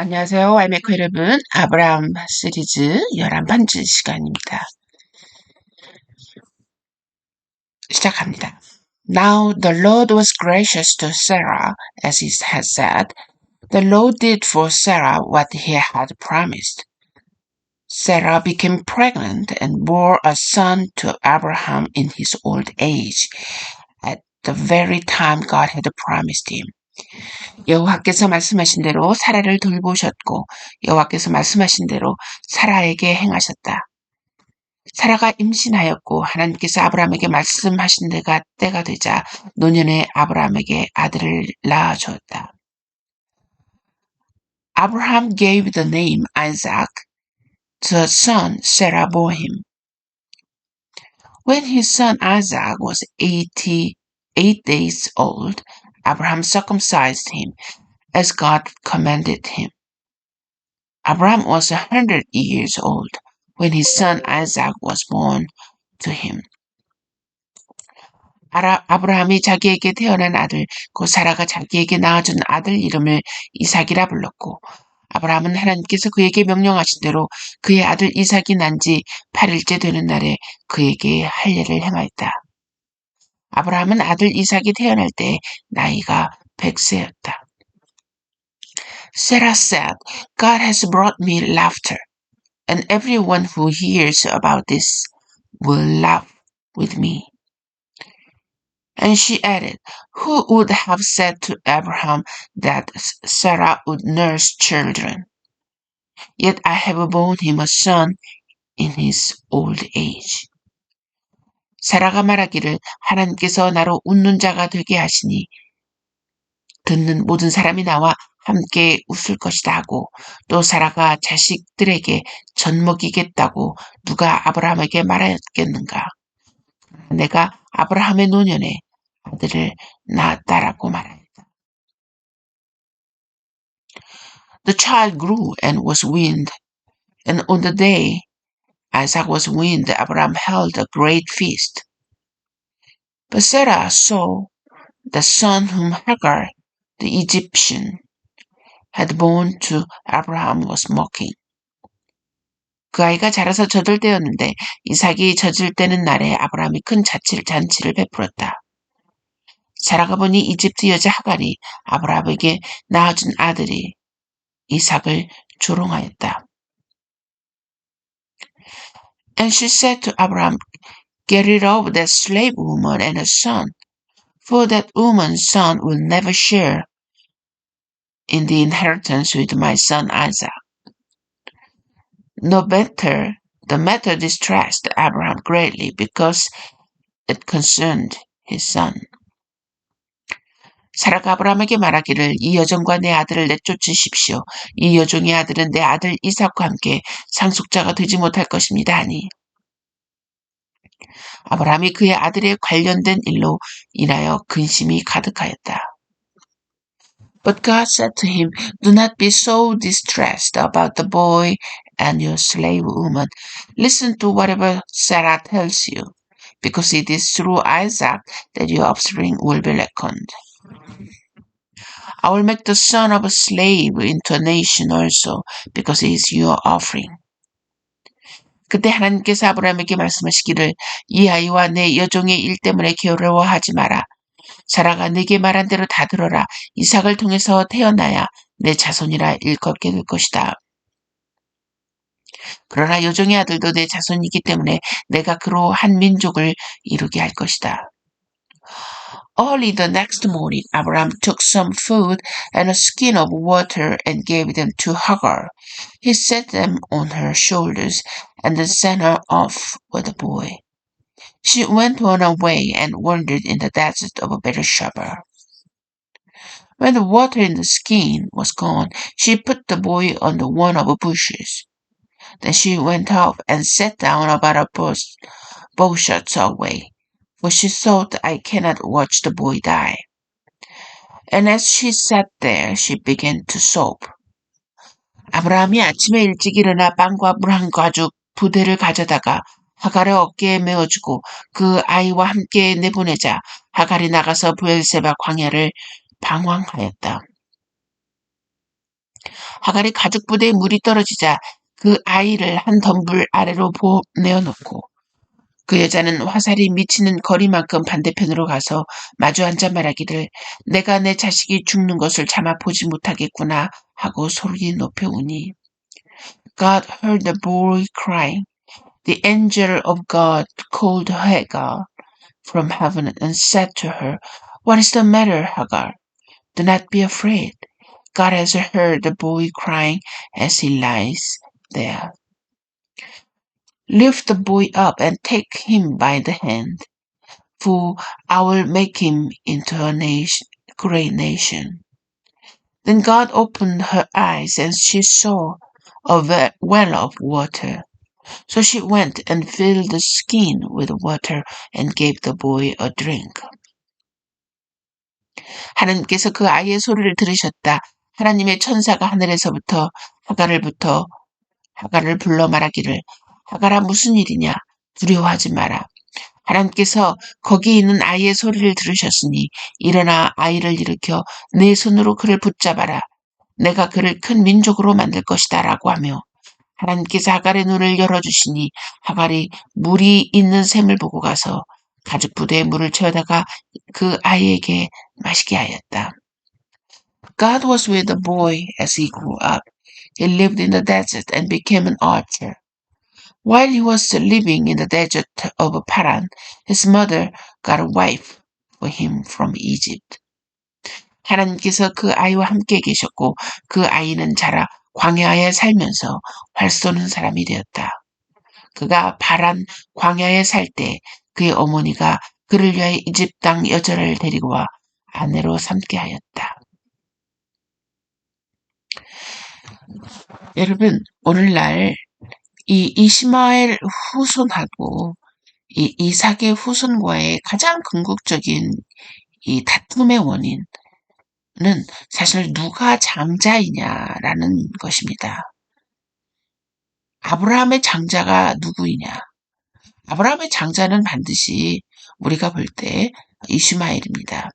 안녕하세요. 와이메커 여러분. 아브라함 시리즈 11번째 시간입니다. 시작합니다. Now the Lord was gracious to Sarah, as he had said. The Lord did for Sarah what he had promised. Sarah became pregnant and bore a son to Abraham in his old age, at the very time God had promised him. 여호와께서 말씀하신 대로 사라를 돌보셨고 여호와께서 말씀하신 대로 사라에게 행하셨다. 사라가 임신하였고 하나님께서 아브라함에게 말씀하신 때가 되자 노년에 아브라함에게 아들을 낳아주었다. Abraham gave the name Isaac to the son Sarah bore him. When his son Isaac was 88 days old, Abraham circumcised him as God commanded him. Abraham was 100 years old when his son Isaac was born to him. 아브라함이 자기에게 태어난 아들, 곧 사라가 자기에게 낳아준 아들 이름을 이삭이라 불렀고, 아브라함은 하나님께서 그에게 명령하신 대로 그의 아들 이삭이 난 지 8일째 되는 날에 그에게 할례를 행하였다. 아브라함은 아들 이삭이 태어날 때 나이가 100세였다. Sarah said, God has brought me laughter, and everyone who hears about this will laugh with me. And she added, Who would have said to Abraham that Sarah would nurse children? Yet I have borne him a son in his old age. 사라가 말하기를 하나님께서 나로 웃는 자가 되게 하시니 듣는 모든 사람이 나와 함께 웃을 것이다 하고 또 사라가 자식들에게 젖먹이겠다고 누가 아브라함에게 말하였겠는가? 내가 아브라함의 노년에 아들을 낳았다라고 말하였다. The child grew and was weaned, and on the day Isaac was weaned, Abraham held a great feast. But Sarah saw the son whom Hagar, the Egyptian, had borne to Abraham was mocking. 그 아이가 자라서 젖을 때였는데 이삭이 젖을 때는 날에 아브라함이 큰 잔치를 베풀었다. 사라가 보니 이집트 여자 하갈이 아브라함에게 낳아준 아들이 이삭을 조롱하였다. And she said to Abraham, Get rid of that slave woman and her son, for that woman's son will never share in the inheritance with my son Isaac. The matter distressed Abraham greatly because it concerned his son. 사라가 아브라함에게 말하기를 이 여종과 내 아들을 내쫓으십시오. 이 여종의 아들은 내 아들 이삭과 함께 상속자가 되지 못할 것입니다 하니 아브라함이 그의 아들에 관련된 일로 인하여 근심이 가득하였다. But God said to him, Do not be so distressed about the boy and your slave woman. Listen to whatever Sarah tells you, because it is through Isaac that your offspring will be reckoned. I will make the son of a slave into a nation also, because he is your offering. 그때 하나님께서 아브라함에게 말씀하시기를 이 아이와 내 여종의 일 때문에 괴로워하지 마라. 사라가 네게 말한 대로 다 들어라. 이삭을 통해서 태어나야 내 자손이라 일컫게 될 것이다. 그러나 여종의 아들도 내 자손이기 때문에 내가 그로 한 민족을 이루게 할 것이다. Early the next morning, Abraham took some food and a skin of water and gave them to Hagar. He set them on her shoulders and then sent her off with the boy. She went on her way and wandered in the desert of Beersheba. When the water in the skin was gone, she put the boy on one of the bushes. Then she went off and sat down about a bowshot away, for she thought, I cannot watch the boy die. And as she sat there, she began to sob. 아브라함이 아침에 일찍 일어나 빵과 물 한 가죽 부대를 가져다가 하갈의 어깨에 메어주고 그 아이와 함께 내보내자 하갈이 나가서 브엘세바 광야를 방황하였다. 하갈이 가죽 부대에 물이 떨어지자 그 아이를 한 덤불 아래로 보내어놓고 그 여자는 화살이 미치는 거리만큼 반대편으로 가서 마주 앉아 말하기를 내가 내 자식이 죽는 것을 차마 보지 못하겠구나 하고 소리 높여 우니 God heard the boy crying. The angel of God called Hagar from heaven and said to her, What is the matter, Hagar? Do not be afraid. God has heard the boy crying as he lies there. Lift the boy up and take him by the hand, for I will make him into a great nation. Then God opened her eyes, and she saw a well of water. So she went and filled the skin with water and gave the boy a drink. 하나님께서 그 아이의 소리를 들으셨다. 하나님의 천사가 하늘에서부터 하갈을 불러 말하기를 하갈아 무슨 일이냐 두려워하지 마라. 하나님께서 거기 있는 아이의 소리를 들으셨으니 일어나 아이를 일으켜 내 손으로 그를 붙잡아라. 내가 그를 큰 민족으로 만들 것이다 라고 하며 하나님께서 하갈의 눈을 열어주시니 하갈이 물이 있는 샘을 보고 가서 가죽 부대에 물을 채워다가 그 아이에게 마시게 하였다. God was with the boy as he grew up. He lived in the desert and became an archer. While he was living in the desert of Paran, his mother got a wife for him from Egypt. 하나님께서 그 아이와 함께 계셨고 그 아이는 자라 광야에 살면서 활 쏘는 사람이 되었다. 그가 파란 광야에 살 때 그의 어머니가 그를 위하여 이집 땅 여자를 데리고 와 아내로 삼게 하였다. 여러분, 오늘날 이 이스마엘 후손하고 이 이삭의 후손과의 가장 궁극적인 이 다툼의 원인은 사실 누가 장자이냐라는 것입니다. 아브라함의 장자가 누구이냐? 아브라함의 장자는 반드시 우리가 볼 때 이스마엘입니다.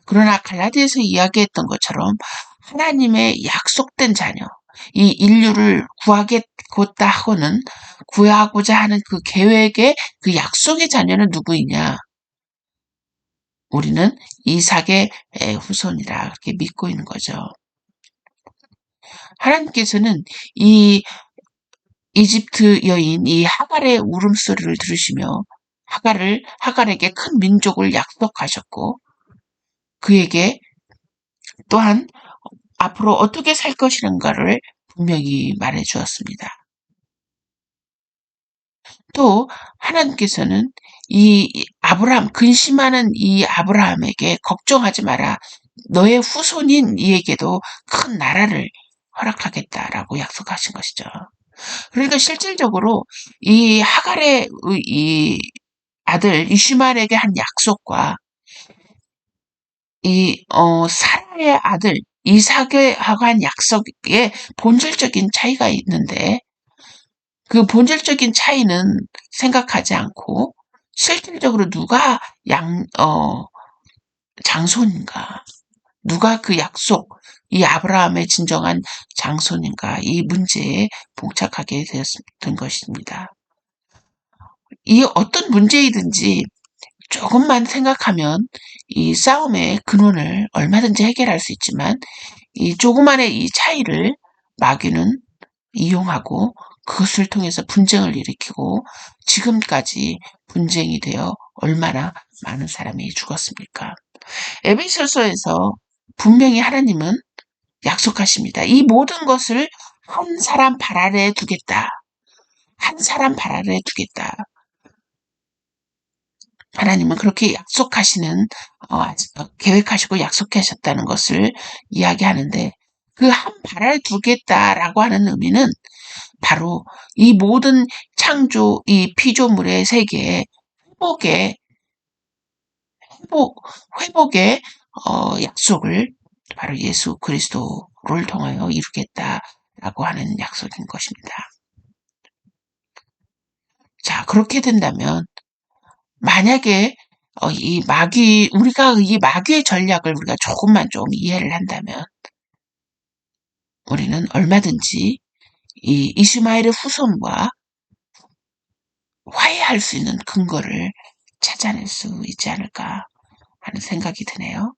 그러나 갈라디아에서 이야기했던 것처럼 하나님의 약속된 자녀, 이 인류를 구하겠다 하고는 구하고자 하는 그 계획의 그 약속의 자녀는 누구이냐? 우리는 이삭의 후손이라 그렇게 믿고 있는 거죠. 하나님께서는 이 이집트 여인 이 하갈의 울음소리를 들으시며 하갈에게 큰 민족을 약속하셨고 그에게 또한 앞으로 어떻게 살 것인가를 분명히 말해 주었습니다. 또 하나님께서는 이 아브라함, 근심하는 이 아브라함에게 걱정하지 마라. 너의 후손인 이에게도 큰 나라를 허락하겠다라고 약속하신 것이죠. 그러니까 실질적으로 이 하갈의 이 아들 이슈마엘에게 한 약속과 사라의 아들 이삭에 한 약속에 본질적인 차이가 있는데 그 본질적인 차이는 생각하지 않고 실질적으로 누가 장손인가, 누가 그 약속, 이 아브라함의 진정한 장손인가 이 문제에 봉착하게 된 것입니다. 이 어떤 문제이든지 조금만 생각하면 이 싸움의 근원을 얼마든지 해결할 수 있지만 이 조그만의 이 차이를 마귀는 이용하고 그것을 통해서 분쟁을 일으키고 지금까지 분쟁이 되어 얼마나 많은 사람이 죽었습니까? 에베소서에서 분명히 하나님은 약속하십니다. 이 모든 것을 한 사람 발 아래에 두겠다. 한 사람 발 아래에 두겠다. 하나님은 그렇게 약속하시는 계획하시고 약속하셨다는 것을 이야기하는데 그 한 발 아래 두겠다라고 하는 의미는 바로 이 모든 창조 이 피조물의 세계의 회복의 약속을 바로 예수 그리스도를 통하여 이루겠다라고 하는 약속인 것입니다. 자, 그렇게 된다면 만약에 우리가 이 마귀의 전략을 우리가 조금만 좀 이해를 한다면 우리는 얼마든지 이 이스마엘의 후손과 화해할 수 있는 근거를 찾아낼 수 있지 않을까 하는 생각이 드네요.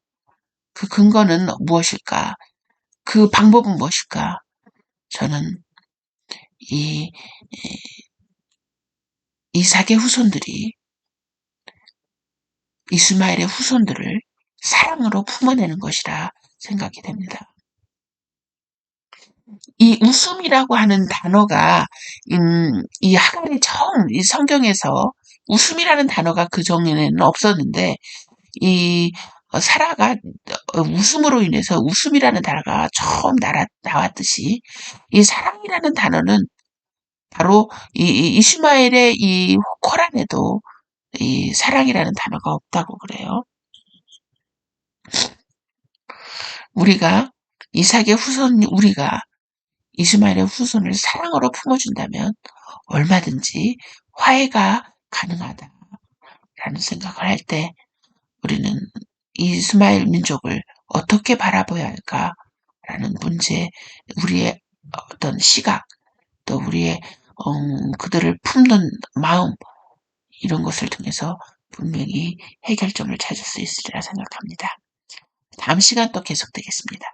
그 근거는 무엇일까? 그 방법은 무엇일까? 저는 이 이삭의 후손들이 이스마엘의 후손들을 사랑으로 품어내는 것이라 생각이 됩니다. 이 웃음이라고 하는 단어가 이 하갈이 처음 이 성경에서 웃음이라는 단어가 그 전에는 없었는데 이 사라가 웃음으로 인해서 웃음이라는 단어가 처음 나왔듯이 이 사랑이라는 단어는 바로 이 이스마엘의 이 코란에도 이 사랑이라는 단어가 없다고 그래요. 우리가 이삭의 후손 우리가 이스마엘의 후손을 사랑으로 품어준다면 얼마든지 화해가 가능하다라는 생각을 할 때 우리는 이스마엘 민족을 어떻게 바라봐야 할까라는 문제, 우리의 어떤 시각, 또 우리의 그들을 품는 마음 이런 것을 통해서 분명히 해결점을 찾을 수 있으리라 생각합니다. 다음 시간 또 계속되겠습니다.